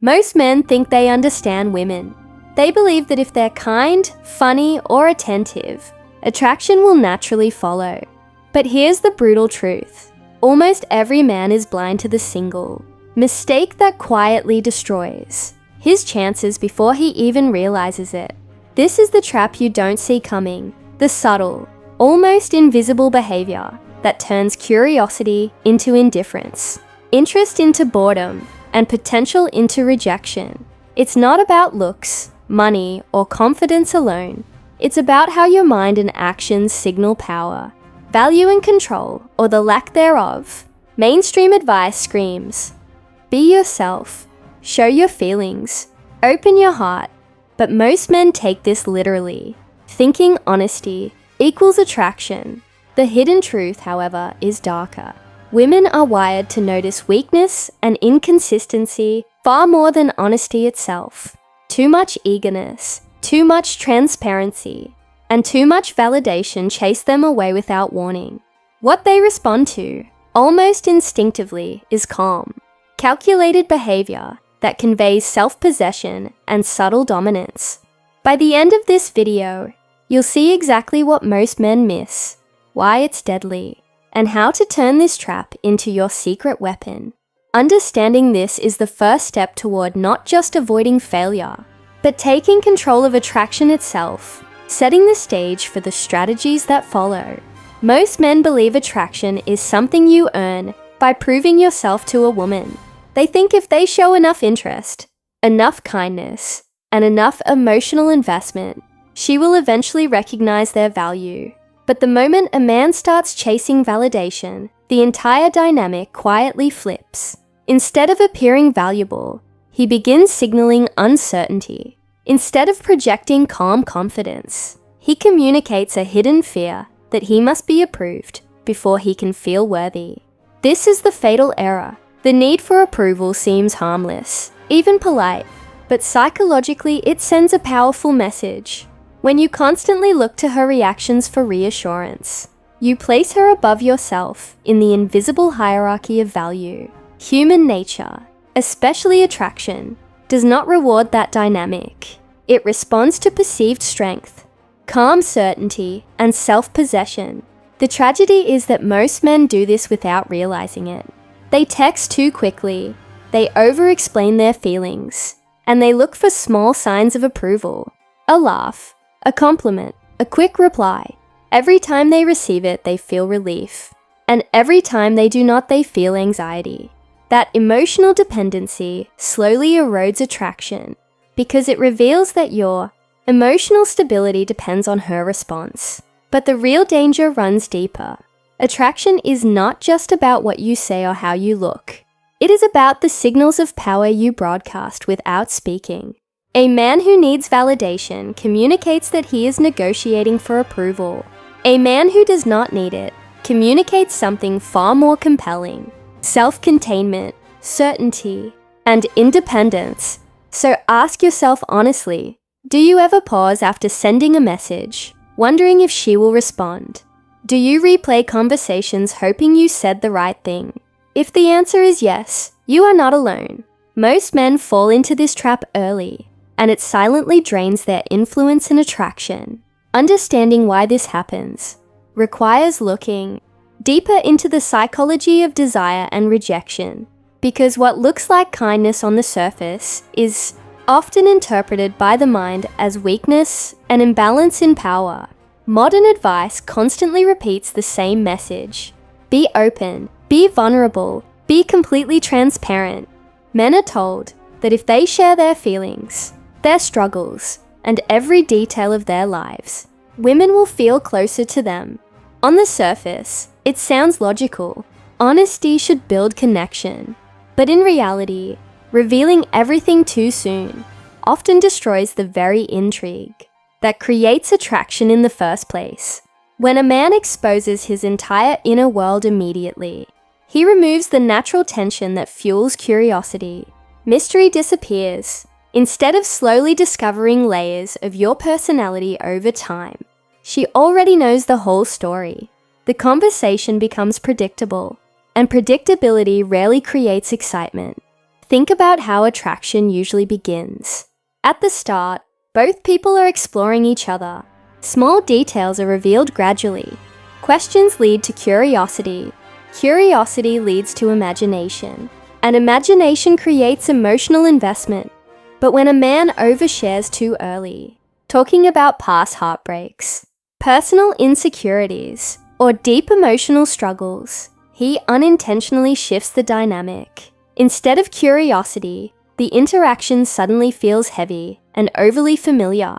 Most men think they understand women. They believe that if they're kind, funny, or attentive, attraction will naturally follow. But here's the brutal truth. Almost every man is blind to the single mistake that quietly destroys his chances before he even realizes it. This is the trap you don't see coming, the subtle, almost invisible behavior that turns curiosity into indifference, interest into boredom, and potential into rejection. It's not about looks, money, or confidence alone. It's about how your mind and actions signal power, value and control, or the lack thereof. Mainstream advice screams, be yourself, show your feelings, open your heart, but most men take this literally, thinking honesty equals attraction. The hidden truth, however, is darker. Women are wired to notice weakness and inconsistency far more than honesty itself. Too much eagerness, too much transparency, and too much validation chase them away without warning. What they respond to, almost instinctively, is calm, calculated behavior that conveys self-possession and subtle dominance. By the end of this video, you'll see exactly what most men miss, why it's deadly, and how to turn this trap into your secret weapon. Understanding this is the first step toward not just avoiding failure, but taking control of attraction itself, setting the stage for the strategies that follow. Most men believe attraction is something you earn by proving yourself to a woman. They think if they show enough interest, enough kindness, and enough emotional investment, she will eventually recognize their value. But the moment a man starts chasing validation, the entire dynamic quietly flips. Instead of appearing valuable, he begins signaling uncertainty. Instead of projecting calm confidence, he communicates a hidden fear that he must be approved before he can feel worthy. This is the fatal error. The need for approval seems harmless, even polite, but psychologically it sends a powerful message. When you constantly look to her reactions for reassurance, you place her above yourself in the invisible hierarchy of value. Human nature, especially attraction, does not reward that dynamic. It responds to perceived strength, calm certainty, and self-possession. The tragedy is that most men do this without realizing it. They text too quickly, they over-explain their feelings, and they look for small signs of approval. A laugh, a compliment, a quick reply. Every time they receive it, they feel relief. And every time they do not, they feel anxiety. That emotional dependency slowly erodes attraction because it reveals that your emotional stability depends on her response. But the real danger runs deeper. Attraction is not just about what you say or how you look. It is about the signals of power you broadcast without speaking. A man who needs validation communicates that he is negotiating for approval. A man who does not need it communicates something far more compelling: self-containment, certainty, and independence. So ask yourself honestly, do you ever pause after sending a message, wondering if she will respond? Do you replay conversations hoping you said the right thing? If the answer is yes, you are not alone. Most men fall into this trap early, and it silently drains their influence and attraction. Understanding why this happens requires looking deeper into the psychology of desire and rejection, because what looks like kindness on the surface is often interpreted by the mind as weakness and imbalance in power. Modern advice constantly repeats the same message: be open, be vulnerable, be completely transparent. Men are told that if they share their feelings, their struggles, and every detail of their lives, women will feel closer to them. On the surface, it sounds logical. Honesty should build connection. But in reality, revealing everything too soon often destroys the very intrigue that creates attraction in the first place. When a man exposes his entire inner world immediately, he removes the natural tension that fuels curiosity. Mystery disappears. Instead of slowly discovering layers of your personality over time, she already knows the whole story. The conversation becomes predictable, and predictability rarely creates excitement. Think about how attraction usually begins. At the start, both people are exploring each other. Small details are revealed gradually. Questions lead to curiosity. Curiosity leads to imagination. And imagination creates emotional investment. But when a man overshares too early, talking about past heartbreaks, personal insecurities, or deep emotional struggles, he unintentionally shifts the dynamic. Instead of curiosity, the interaction suddenly feels heavy and overly familiar.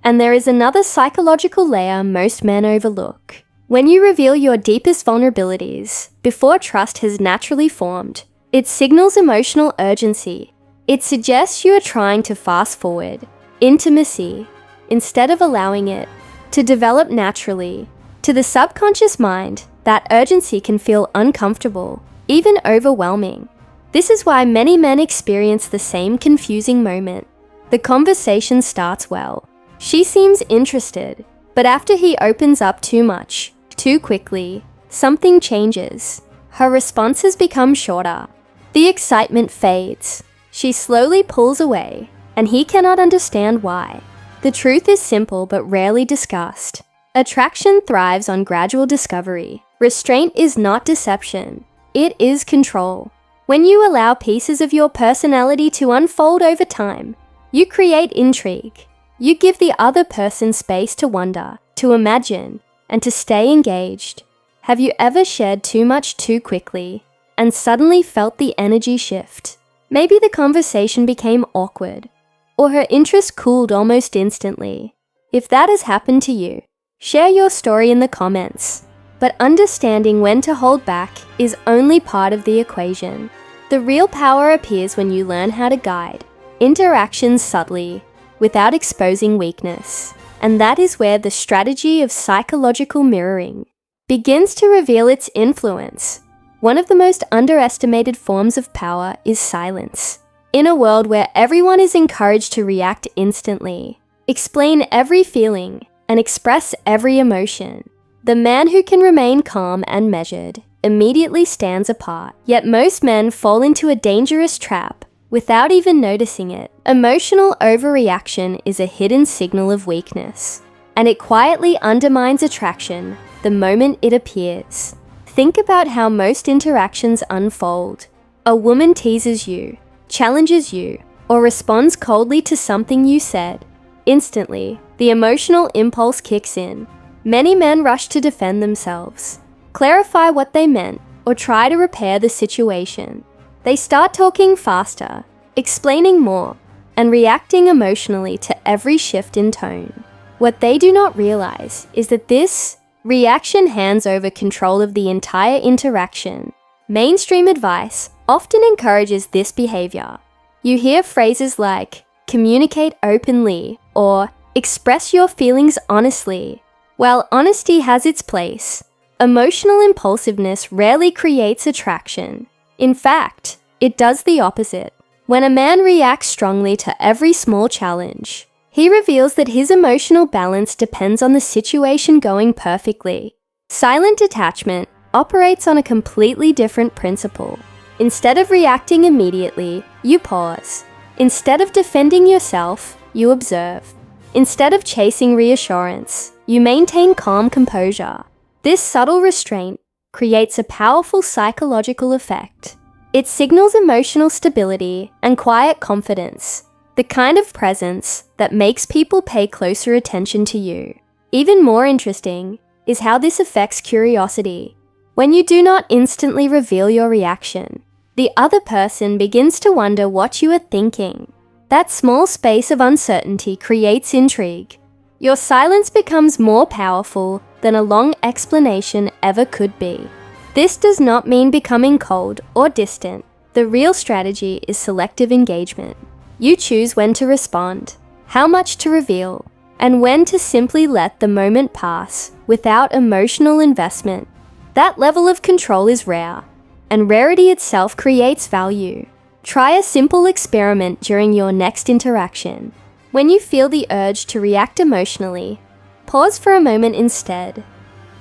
And there is another psychological layer most men overlook. When you reveal your deepest vulnerabilities before trust has naturally formed, it signals emotional urgency. It suggests you are trying to fast forward intimacy instead of allowing it to develop naturally. To the subconscious mind, that urgency can feel uncomfortable, even overwhelming. This is why many men experience the same confusing moment. The conversation starts well. She seems interested, but after he opens up too much, too quickly, something changes. Her responses become shorter. The excitement fades. She slowly pulls away, and he cannot understand why. The truth is simple but rarely discussed. Attraction thrives on gradual discovery. Restraint is not deception. It is control. When you allow pieces of your personality to unfold over time, you create intrigue. You give the other person space to wonder, to imagine, and to stay engaged. Have you ever shared too much too quickly and suddenly felt the energy shift? Maybe the conversation became awkward, or her interest cooled almost instantly. If that has happened to you, share your story in the comments. But understanding when to hold back is only part of the equation. The real power appears when you learn how to guide interactions subtly, without exposing weakness. And that is where the strategy of psychological mirroring begins to reveal its influence. One of the most underestimated forms of power is silence. In a world where everyone is encouraged to react instantly, explain every feeling, and express every emotion, the man who can remain calm and measured immediately stands apart. Yet most men fall into a dangerous trap without even noticing it. Emotional overreaction is a hidden signal of weakness, and it quietly undermines attraction the moment it appears. Think about how most interactions unfold. A woman teases you, challenges you, or responds coldly to something you said. Instantly, the emotional impulse kicks in. Many men rush to defend themselves, clarify what they meant, or try to repair the situation. They start talking faster, explaining more, and reacting emotionally to every shift in tone. What they do not realize is that this reaction hands over control of the entire interaction. Mainstream advice often encourages this behavior. You hear phrases like, communicate openly, or express your feelings honestly. While honesty has its place, emotional impulsiveness rarely creates attraction. In fact, it does the opposite. When a man reacts strongly to every small challenge, he reveals that his emotional balance depends on the situation going perfectly. Silent detachment operates on a completely different principle. Instead of reacting immediately, you pause. Instead of defending yourself, you observe. Instead of chasing reassurance, you maintain calm composure. This subtle restraint creates a powerful psychological effect. It signals emotional stability and quiet confidence, the kind of presence that makes people pay closer attention to you. Even more interesting is how this affects curiosity. When you do not instantly reveal your reaction, the other person begins to wonder what you are thinking. That small space of uncertainty creates intrigue. Your silence becomes more powerful than a long explanation ever could be. This does not mean becoming cold or distant. The real strategy is selective engagement. You choose when to respond, how much to reveal, and when to simply let the moment pass without emotional investment. That level of control is rare, and rarity itself creates value. Try a simple experiment during your next interaction. When you feel the urge to react emotionally, pause for a moment instead.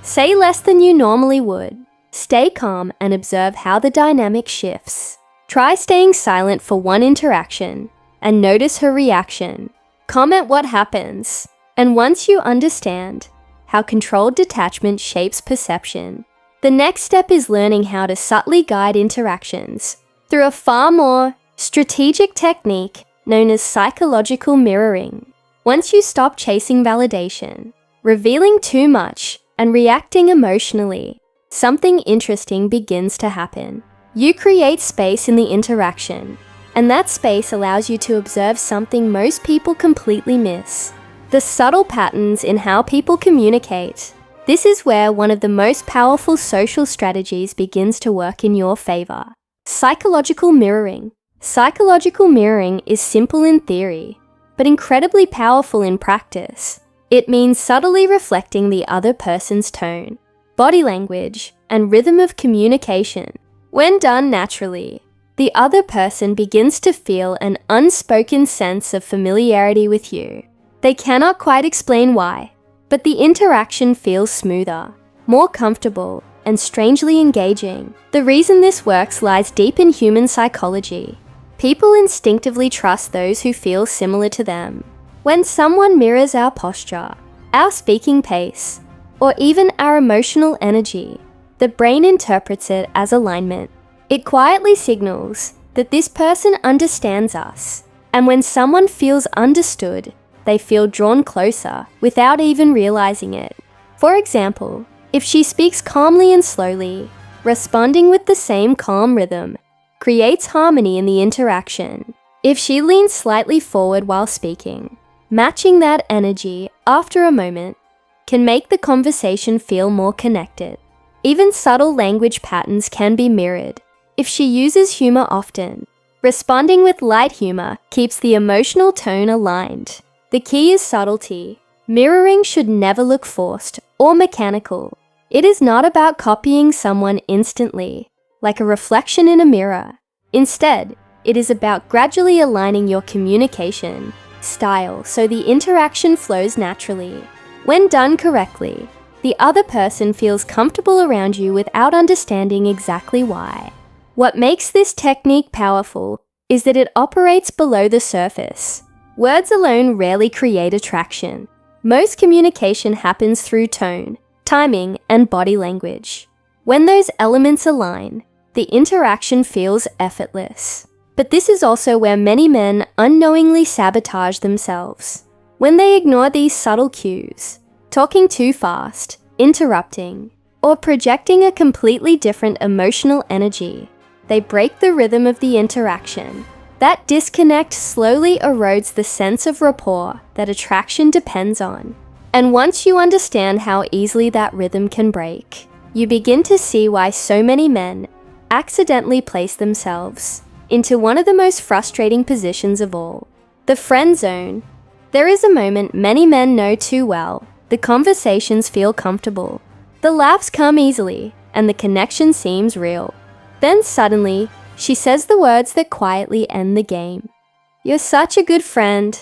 Say less than you normally would. Stay calm and observe how the dynamic shifts. Try staying silent for one interaction and notice her reaction. Comment what happens. And once you understand how controlled detachment shapes perception, the next step is learning how to subtly guide interactions through a far more strategic technique known as psychological mirroring. Once you stop chasing validation, revealing too much, and reacting emotionally, something interesting begins to happen. You create space in the interaction, and that space allows you to observe something most people completely miss: the subtle patterns in how people communicate. This is where one of the most powerful social strategies begins to work in your favor: psychological mirroring. Psychological mirroring is simple in theory, but incredibly powerful in practice. It means subtly reflecting the other person's tone, body language, and rhythm of communication. When done naturally, the other person begins to feel an unspoken sense of familiarity with you. They cannot quite explain why, but the interaction feels smoother, more comfortable, and strangely engaging. The reason this works lies deep in human psychology. People instinctively trust those who feel similar to them. When someone mirrors our posture, our speaking pace, or even our emotional energy, the brain interprets it as alignment. It quietly signals that this person understands us, and when someone feels understood, they feel drawn closer without even realizing it. For example, if she speaks calmly and slowly, responding with the same calm rhythm creates harmony in the interaction. If she leans slightly forward while speaking, matching that energy after a moment can make the conversation feel more connected. Even subtle language patterns can be mirrored. If she uses humor often, responding with light humor keeps the emotional tone aligned. The key is subtlety. Mirroring should never look forced or mechanical. It is not about copying someone instantly, like a reflection in a mirror. Instead, it is about gradually aligning your communication style so the interaction flows naturally. When done correctly, the other person feels comfortable around you without understanding exactly why. What makes this technique powerful is that it operates below the surface. Words alone rarely create attraction. Most communication happens through tone, timing, and body language. When those elements align, the interaction feels effortless. But this is also where many men unknowingly sabotage themselves. When they ignore these subtle cues, talking too fast, interrupting, or projecting a completely different emotional energy, they break the rhythm of the interaction. That disconnect slowly erodes the sense of rapport that attraction depends on. And once you understand how easily that rhythm can break, you begin to see why so many men accidentally place themselves into one of the most frustrating positions of all: the friend zone. There is a moment many men know too well. The conversations feel comfortable, the laughs come easily, and the connection seems real. Then suddenly, she says the words that quietly end the game. "You're such a good friend."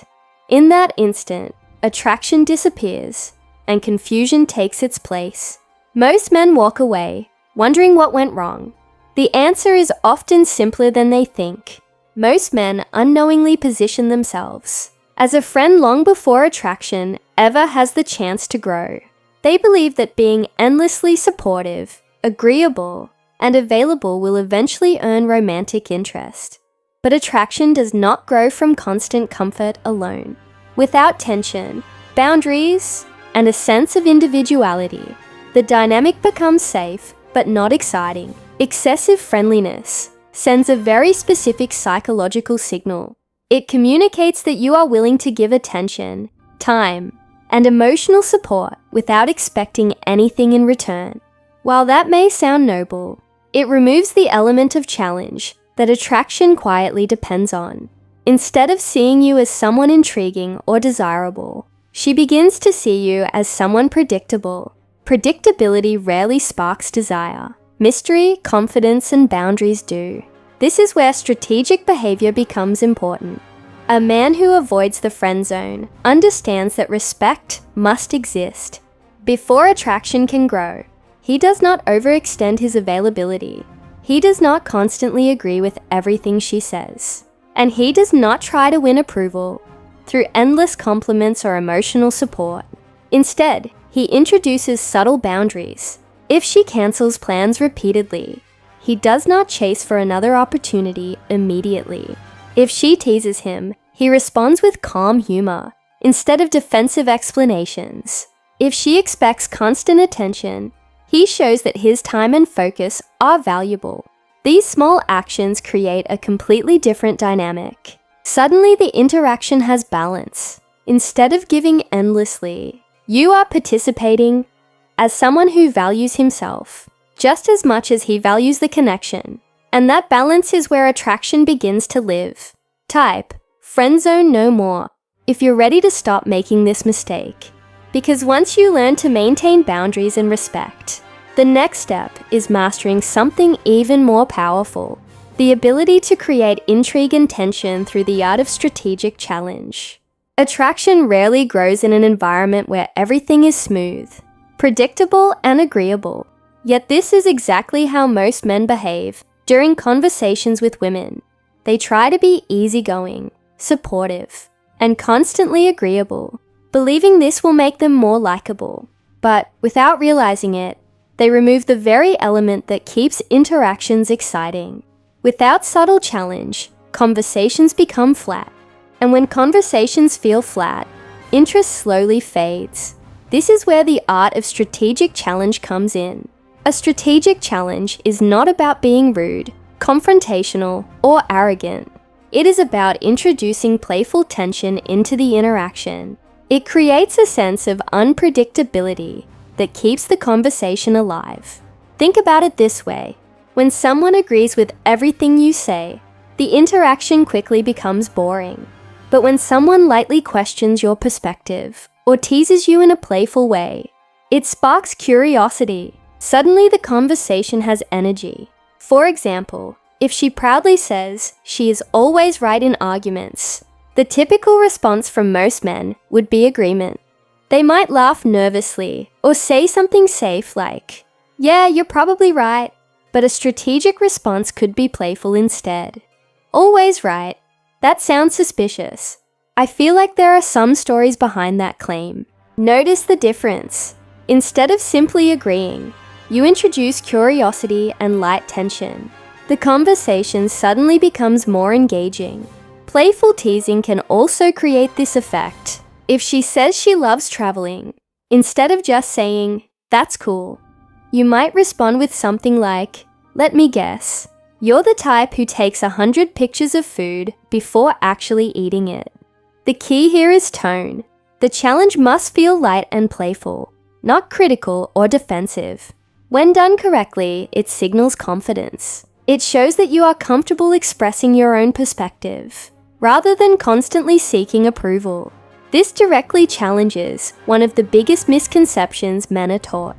In that instant, attraction disappears, and confusion takes its place. Most men walk away, wondering what went wrong. The answer is often simpler than they think. Most men unknowingly position themselves as a friend long before attraction ever has the chance to grow. They believe that being endlessly supportive, agreeable, and available will eventually earn romantic interest. But attraction does not grow from constant comfort alone. Without tension, boundaries, and a sense of individuality, the dynamic becomes safe but not exciting. Excessive friendliness sends a very specific psychological signal. It communicates that you are willing to give attention, time, and emotional support without expecting anything in return. While that may sound noble, it removes the element of challenge that attraction quietly depends on. Instead of seeing you as someone intriguing or desirable, she begins to see you as someone predictable. Predictability rarely sparks desire. Mystery, confidence, and boundaries do. This is where strategic behavior becomes important. A man who avoids the friend zone understands that respect must exist. Before attraction can grow, he does not overextend his availability. He does not constantly agree with everything she says, and he does not try to win approval through endless compliments or emotional support. Instead, he introduces subtle boundaries. If she cancels plans repeatedly, he does not chase for another opportunity immediately. If she teases him, he responds with calm humor instead of defensive explanations. If she expects constant attention, he shows that his time and focus are valuable. These small actions create a completely different dynamic. Suddenly, the interaction has balance. Instead of giving endlessly, you are participating as someone who values himself just as much as he values the connection. And that balance is where attraction begins to live. Type, friend zone no more, if you're ready to stop making this mistake. Because once you learn to maintain boundaries and respect, the next step is mastering something even more powerful: the ability to create intrigue and tension through the art of strategic challenge. Attraction rarely grows in an environment where everything is smooth, predictable, and agreeable. Yet this is exactly how most men behave during conversations with women. They try to be easygoing, supportive, and constantly agreeable, believing this will make them more likable. But without realizing it, they remove the very element that keeps interactions exciting. Without subtle challenge, conversations become flat. And when conversations feel flat, interest slowly fades. This is where the art of strategic challenge comes in. A strategic challenge is not about being rude, confrontational, or arrogant. It is about introducing playful tension into the interaction. It creates a sense of unpredictability that keeps the conversation alive. Think about it this way: when someone agrees with everything you say, the interaction quickly becomes boring. But when someone lightly questions your perspective or teases you in a playful way, it sparks curiosity. Suddenly the conversation has energy. For example, if she proudly says she is always right in arguments, the typical response from most men would be agreement. They might laugh nervously or say something safe like, "Yeah, you're probably right," but a strategic response could be playful instead. "Always right? That sounds suspicious. I feel like there are some stories behind that claim." Notice the difference. Instead of simply agreeing, you introduce curiosity and light tension. The conversation suddenly becomes more engaging. Playful teasing can also create this effect. If she says she loves traveling, instead of just saying, "That's cool," you might respond with something like, "Let me guess, you're the type who takes 100 pictures of food before actually eating it." The key here is tone. The challenge must feel light and playful, not critical or defensive. When done correctly, it signals confidence. It shows that you are comfortable expressing your own perspective, rather than constantly seeking approval. This directly challenges one of the biggest misconceptions men are taught.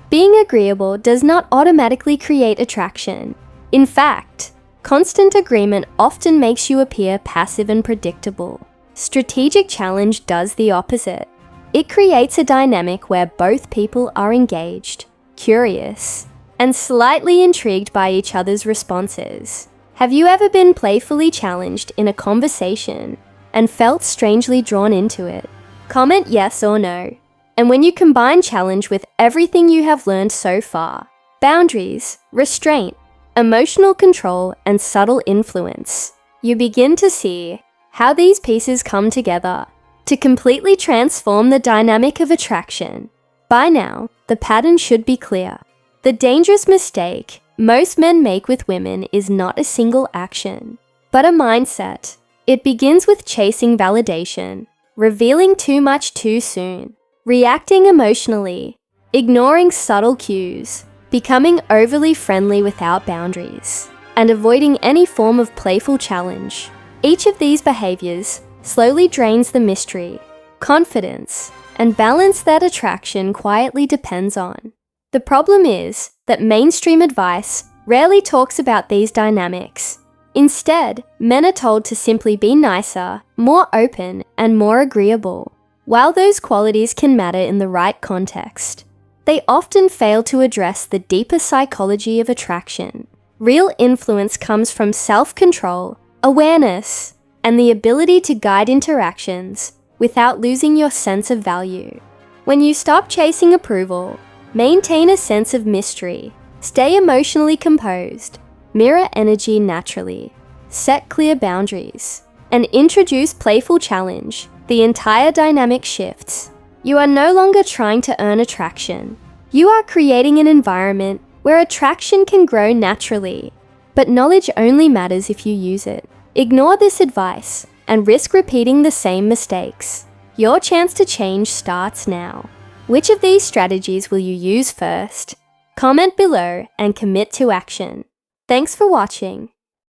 Being agreeable does not automatically create attraction. In fact, constant agreement often makes you appear passive and predictable. Strategic challenge does the opposite. It creates a dynamic where both people are engaged, curious, and slightly intrigued by each other's responses. Have you ever been playfully challenged in a conversation and felt strangely drawn into it? Comment yes or no. And when you combine challenge with everything you have learned so far, boundaries, restraint, emotional control, and subtle influence, you begin to see how these pieces come together to completely transform the dynamic of attraction. By now, the pattern should be clear. The dangerous mistake most men make with women is not a single action, but a mindset. It begins with chasing validation, revealing too much too soon, reacting emotionally, ignoring subtle cues, becoming overly friendly without boundaries, and avoiding any form of playful challenge. Each of these behaviors slowly drains the mystery, confidence, and balance that attraction quietly depends on. The problem is that mainstream advice rarely talks about these dynamics. Instead, men are told to simply be nicer, more open, and more agreeable. While those qualities can matter in the right context, they often fail to address the deeper psychology of attraction. Real influence comes from self-control, awareness, and the ability to guide interactions without losing your sense of value. When you stop chasing approval, maintain a sense of mystery, stay emotionally composed, mirror energy naturally, set clear boundaries, and introduce playful challenge, the entire dynamic shifts. You are no longer trying to earn attraction. You are creating an environment where attraction can grow naturally. But knowledge only matters if you use it. Ignore this advice and risk repeating the same mistakes. Your chance to change starts now. Which of these strategies will you use first? Comment below and commit to action. Thanks for watching.